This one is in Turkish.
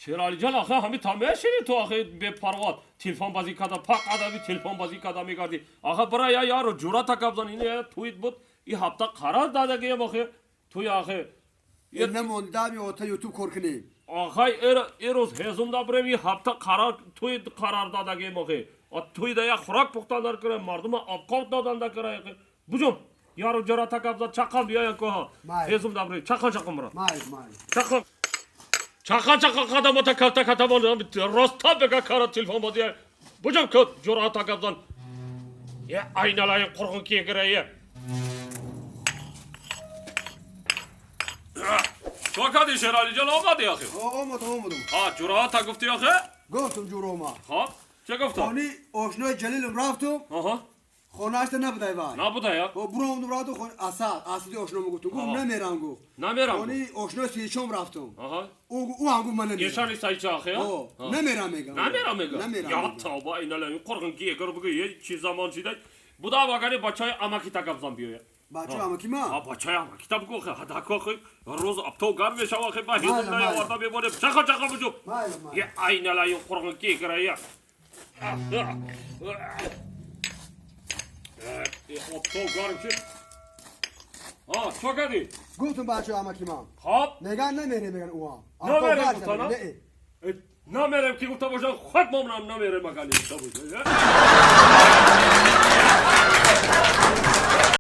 شیرالی جان آخه همین تمام شدی تو آخه به پروات تلفن بازی کردن پاک آدمی تلفن بازی کردن میگردی آخه برای یا یارو جورا تکابزن اینه تویت بود این هفته قرار داده گیم آخه توی آخه Ne mondami ota YouTube korkuni. آخه ایروز هزوم دا بریم این هفته قرار توی قرار داده گیم آخه توی دا یا خوراک پختن در کنه مردم آبکار دادن در کنه بجون یارو جورا تکابزن چقم بیاین که ها هزوم دا بریم چقم برا May. چقا قدم تا کلتا کتا بولم راستا بگه کارا تلفن بازیه بجم که جورا تکابزن یه aynalay korkun ki gireye. Çok hadi Şerali Can olmadı ya akı. Olmadım. Ha cura takıftı ya akı. Goftum juroma. Ha çe gofta. Hani oşnoy Celil'im raftum. Aha. Xonaşta ne budayı var? Ne bu da ya? O buramdım raftum asli oşnomu goftum. Gum ne meram guf. Ne meram? Hani oşnoy siyişom raftum. Aha. O hangu manen. Geçerli sayıcı akı ya. Ne meram mega. Ne meram mega? Ya tavba aynalay korkun ki eğer bu ye çiz zaman çiğde. Bu da bakani başay ama ki takabzan biyo ya. Bacı ama kime? Ha başay ama kitap koku hada koku. Roz apto gar ve şava ki bah hizmda ya orada bir böyle çaka bucu. Ya aynalay korkun ki eğer ya. Apto gar ki. Ha çok hadi. Goftum bacı ama kime? Hop. Negan ne mere megan uam. Ne merem bu sana? Ne merem ki gufta boşan xat mamram ne merem makali.